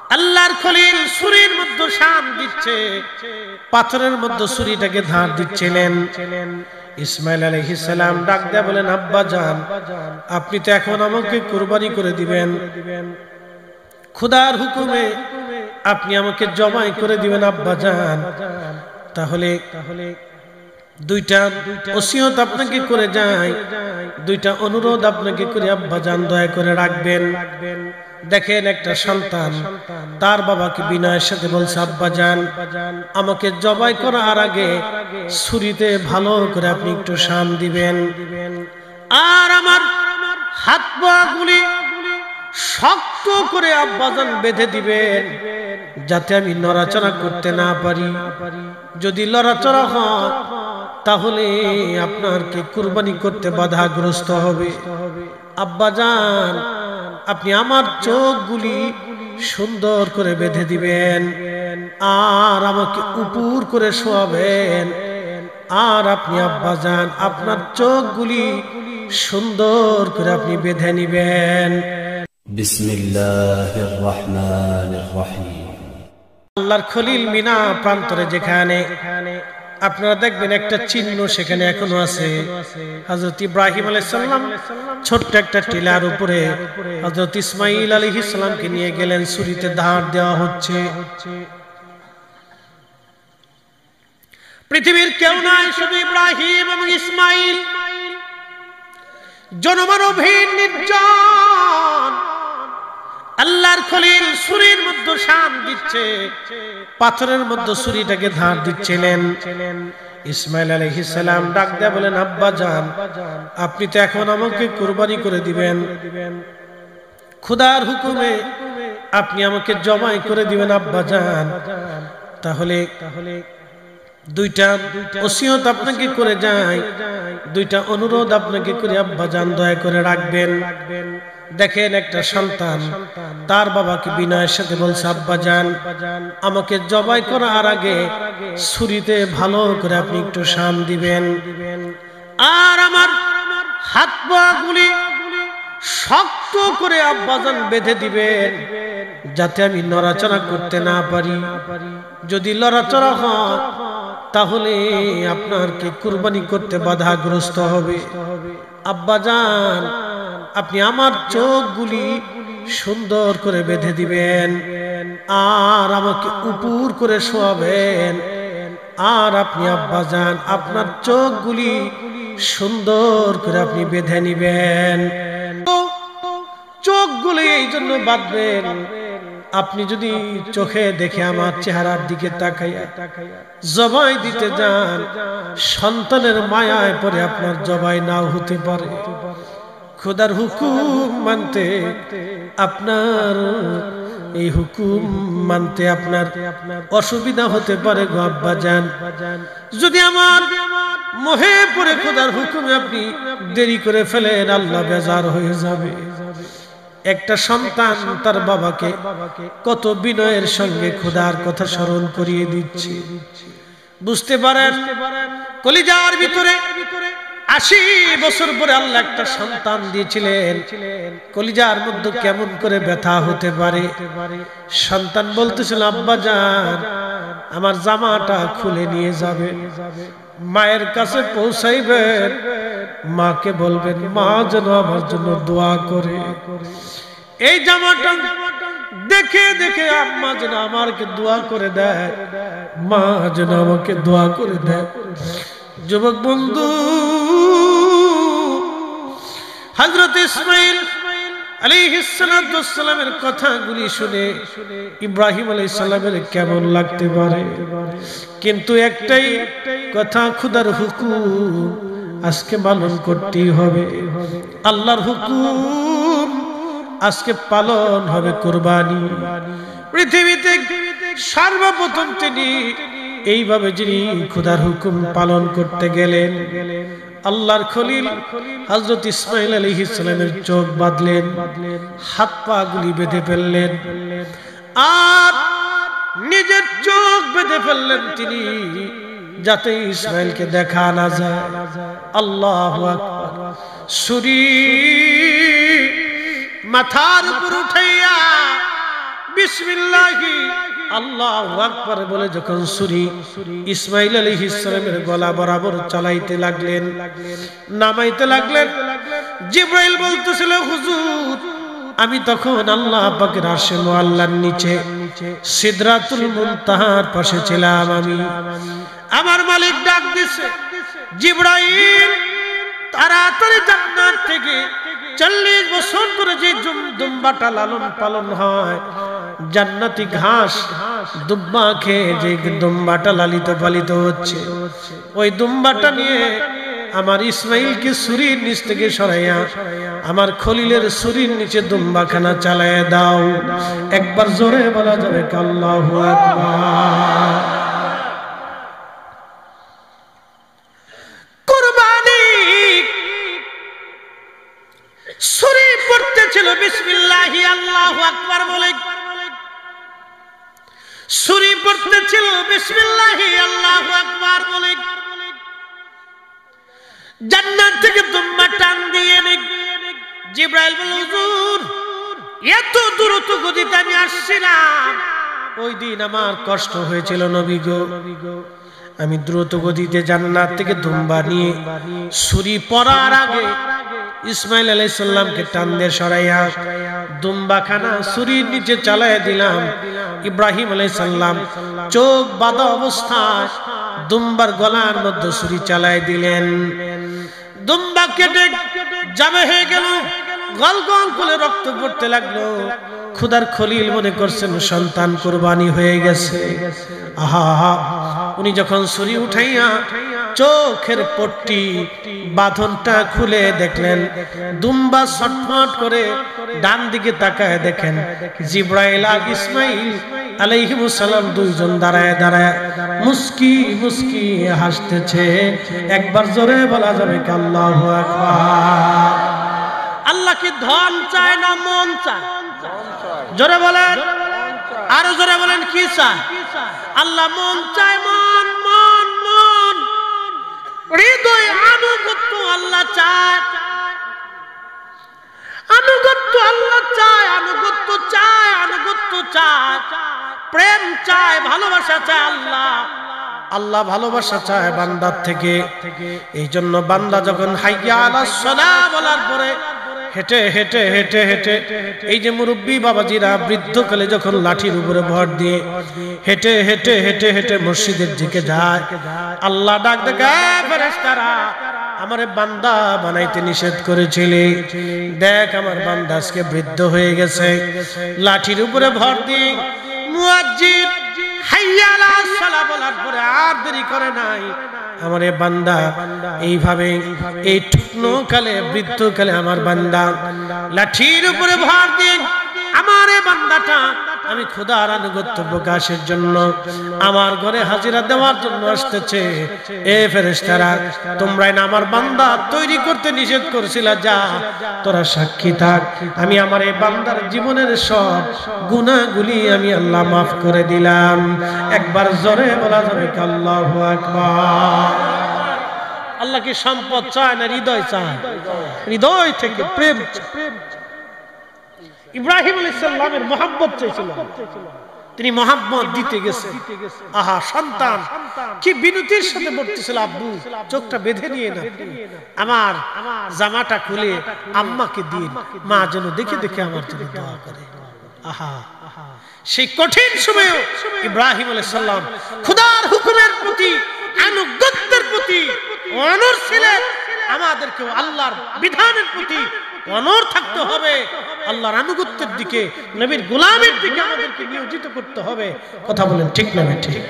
আল্লাহর খলিল ছুরির মধ্যে শান দিচ্ছে, পাথরের মধ্যে ছুরিটাকে ধার দিচ্ছিলেন। ইসমাইল আলাইহিস সালাম ডাক দেয়া বলেন, আব্বা জান, আপনি তো এখন আমাকে কুরবানি করে দিবেন, খোদার হুকুমে আপনি আমাকে জবাই করে দিবেন আব্বা জান। তাহলে দুইটা ওসিয়ত আপনাকে করে যায়, দুইটা অনুরোধ আপনাকে করে আব্বা জান দয়া করে রাখবেন। দেখেন একটা সন্তান তার বাবাকে বিনয়ের সাথে বলছে, আব্বা জান, আমাকে জবাই করার আগে ছুরিতে ভালো করে আপনি একটু শান দিবেন, আর আমার হাত পা গুলি শক্ত করে আব্বা জান বেঁধে দিবেন, যাতে আমি নড়াচড়া করতে না পারি। যদি নড়াচড়া হয় তাহলে আপনাকে কুরবানি করতে বাধাগ্রস্ত হবে। আব্বা জান, আপনি আমার চোখগুলি সুন্দর করে বেঁধে দিবেন, আর আমাকে উপর করে শোয়াবেন, আর আপনি আব্বা জান আপনার চোখগুলি সুন্দর করে আপনি বেঁধে নিবেন। বিসমিল্লাহির রহমানির রহিম। আল্লাহর খলিল মিনা প্রান্তরে যেখানে আপনারা দেখবেন একটা চিহ্ন সেখানে এখনো আছে। হযরত ইব্রাহিম আলাইহিস সালাম ছোট্ট একটা টিলার উপরে হযরত ইসমাঈল আলাইহিস সালামকে নিয়ে গেলেন, ছুরিতে ধার দেওয়া হচ্ছে। পৃথিবীর কেউ নাই, শুধু ইব্রাহিম এবং ইসমাঈল, জনমানবহীন নির্জন। আল্লাহর খলিল ছুরির মধ্যে শান দিচ্ছে, পাথরের মধ্যে ছুরিটাকে ধার দিচ্ছিলেন। ইসমাইল আলাইহিস সালাম ডাক দেয়া বলেন, আব্বা জান, আপনি তো এখন আমাকে কুরবানি করে দিবেন, খোদার হুকুমে আপনি আমাকে জবাই করে দিবেন আব্বা জান। তাহলে দুইটা ওসিয়ত আপনাকে করে যায়, দুইটা অনুরোধ আপনাকে করে আব্বা জান দয়া করে রাখবেন। দেখেন একটা সন্তান তার বাবাকে বিনয়ের সাথে বলছে, আব্বা জান, আমাকে জবাই করার আগে ছুরিতে ভালো করে আপনি একটু শান দিবেন, আর আমার হাত পা গুলি শক্ত করে আব্বা জান বেঁধে দিবেন, যাতে আমি নড়াচড়া করতে না পারি। যদি নড়াচড়া হয় তাহলে আপনাকে কুরবানি করতে বাধাগ্রস্ত হবে। আব্বা জান, আপনি আমার চোখগুলি সুন্দর করে বেঁধে দিবেন, আর আমাকে উপর করে শোয়াবেন, আর আপনি আব্বা জান আপনার চোখগুলি সুন্দর করে আপনি বেঁধে নিবেন। চোখগুলি এই জন্য বাঁধবেন, আপনি যদি চোখে দেখে আমার চেহারার দিকে তাকাইয়া জবাই দিতে যান, সন্তানের মায়ায় পড়ে আপনার জবাই নাও হতে পারে। খোদার হুকুম মানতে আপনার এই হুকুম মানতে আপনার অসুবিধা হতে পারে গো আব্বা জান। যদি আমার মোহে পড়ে খোদার হুকুমে আপনি দেরি করে ফেলেন, আল্লাহ বেজার হয়ে যাবে। একটা সন্তান তার বাবাকে কত বিনয়ের সঙ্গে খোদার কথা স্মরণ করিয়ে দিচ্ছে। বুঝতে পারেন, কলিজার ভিতরে ৮০ বছর পরে আল্লাহ একটা সন্তান দিয়েছিলেন, কলিজার মধ্যে কেমন করে ব্যথা হতে পারে। সন্তান বলতেছিল, আব্বা জান, আমার জামাটা খুলে নিয়ে যাবে, মায়ের কাছে পৌঁছাইবেন, মাকে বলবেন মা যেন আমার জন্য দোয়া করে। এই জামাটা দেখে দেখে আম্মা যেন আমাকে দোয়া করে দেয়, মা যেন আমাকে দোয়া করে দেয়। যুবক বন্ধু, হযরত ইসমাঈল আলাইহিস সালামের কথাগুলি শুনে ইব্রাহিম আলাইহিস সালামের কেমন লাগতে পারে, কিন্তু একটাই কথা, খোদার হুকুম আজকে পালন করতেই হবে। আল্লাহর হুকুম আজকে পালন হবে, কুরবানি। পৃথিবীতে সর্বপ্রথম তিনি এইভাবে যিনি খোদার হুকুম পালন করতে গেলেন, আল্লাহর খলিল হযরত ইসমাঈল আলাইহিস সালামের চোখ বাঁধলেন, হাত পা গুলি বেঁধে ফেললেন, আর নিজের চোখ বেঁধে ফেললেন তিনি, যাতে ইসমাঈলকে দেখা না যায়। আল্লাহু আকবার। ছুরি মাথার উপর উঠাইয়া বিসমিল্লাহি আল্লাহু আকবার বলে যখন ছুরি ইসমাঈল আলাইহিস সালামের গলা বরাবর চালাইতে লাগলেন, নামাইতে লাগলেন, জিবরাইল বলতেছিল হুজুর আমি তখন আল্লাহ পাকের আরশে মুআল্লার নিচে সিদরাতুল মুনতাহার পাশে ছিলাম। আমি আমার মালিক ডাক দিছে, জিবরাইল তাড়াতাড়ি জান্নাত থেকে 40 বছর ধরে যে দুম্বাটা লালন পালন হয়, জান্নাতি ঘাস দুম্বা খেয়ে যে দুম্বাটা লালিত পালিত হচ্ছে, ওই দুম্বাটা নিয়ে আমার ইসমাঈলকে ছুরির নিচ থেকে সরাইয়া আমার খলিলের ছুরির নিচে দুম্বাখানা চালায় দাও। একবার জোরে বলা যাবে আল্লাহু আকবার। কুরবানি ছুরি পড়তেছিল বিসমিল্লাহি আল্লাহু আকবার বলে, ছুরি পড়তেছিল বিসমিল্লাহি আল্লাহু আকবার বলে। জান্নাত থেকে দুম্বা টান দিয়ে জিবরাইল বলে হুজুর এত দ্রুত গতিতে আমি আসছিলাম, ওই দিন আমার কষ্ট হয়েছিল নবী গো। আমি দ্রুত গতিতে জান্নাত থেকে দুম্বা নিয়ে ছুরি পড়ার আগে ইসমাঈল আলাইহিস সালামকে টান দিয়ে সরাইয়া দুম্বাখানা ছুরির নিচে চালাইয়া দিলাম। ইব্রাহিম আলাইহিস সালাম চোখ বাঁধা অবস্থায় দুম্বার গলার মধ্যে ছুরি চালাই দিলেন। দুম্বা কেটে যাবে হয়ে গেল, গল গল করে রক্ত পড়তে লাগলো। খুদার খলিল মনে করছেন সন্তান কুরবানি হয়ে গেছে। আহা, উনি যখন ছুরি উঠাইয়া চোখের পট্টি বাঁধনটা খুলে দেখলেন, দুম্বা ছটফট করে ডান দিকে তাকায় দেখেন জিবরাইল আর ইসমাঈল আলাইহিস সালাম দুইজন দাঁড়ায় দাঁড়ায় মুস্কি মুস্কি হাসতেছে। একবার জোরে বলা যাবে আল্লাহু আকবার। আল্লাহ কি ধন চায় না মন চায়? জোরে বলেন, আরো জোরে বলেন কি চায়? আল্লাহ মন চায়, মন মন মন হৃদয় আনুগত্য আল্লাহ চায়, আনুগত্য আল্লাহ চায়, আনুগত্য চায়, আনুগত্য চায়, প্রেম চায়, ভালোবাসা চায় আল্লাহ। আল্লাহ ভালোবাসা চায় বান্দার থেকে। এই জন্য বান্দা যখন হাইয়া আলাস সালাহ বলার পরে হেঁটে হেঁটে হেঁটে হেঁটে, এই যে মুরব্বী বাবাজিরা বৃদ্ধকালে যখন লাঠির উপরে ভর দিয়ে হেঁটে হেঁটে হেঁটে হেঁটে মসজিদের দিকে যায়, আল্লাহ ডাক দেখে ফেরেশতারা আমারে বান্দা বানাইতে নিষেধ করেছিলে, দেখ আমার বান্দা আজকে বৃদ্ধ হয়ে গেছে। লাঠির উপরে ভর দিয়ে মুয়াজ্জিন হাইয়া আলাস সালাহ বলার পরে আর দেরি করে নাই, আমার বান্দা এইভাবে এই টুকনো কালে বৃদ্ধ কালে আমার বান্দা লাঠির উপরে ভর দিয়ে আমার বান্দাটা আমি খোদার আনুগত্য প্রকাশের জন্য আমার ঘরে হাজিরা দেওয়ার জন্য আসতেছে। এ ফেরেশতারা, তোমরাই না আমার বান্দা তৈরি করতে নিষেধ করছিলা, যা তোরা সাক্ষী থাক, আমি আমার এই বান্দার জীবনের সব গুনাহগুলি আমি আল্লাহ মাফ করে দিলাম। একবার জোরে বলা যাবে আল্লাহু আকবার। আল্লাহ কি সম্পদ চায় না হৃদয় চায়? হৃদয় থেকে প্রেম। ইব্রাহিম আলাইহিস সালামের মহব্বত চাইছিল, তিনি মহব্বত দিতে গেছেন। আহা, সন্তান কি বিনতির সাথে বলতেছিল, আব্বু চোখটা বেঁধে নিয়ে না, আমার জামাটা খুলে আম্মাকে দিন, মা যেন দেখে দেখে আমার জন্য দোয়া করে। আহা, সেই কঠিন সময়ে ইব্রাহিম আলাইহিস সালাম খোদার হুকুমের প্রতি, আনুগত্যের প্রতি অনড় ছিলেন। আমাদেরকে আল্লাহর বিধানের প্রতি অনড় থাকতে হবে, আল্লাহর আনুগত্যের দিকে, নবীর গোলামের দিকে আমাদেরকে নিয়োজিত করতে হবে। কথা বলেন ঠিক না ঠিক?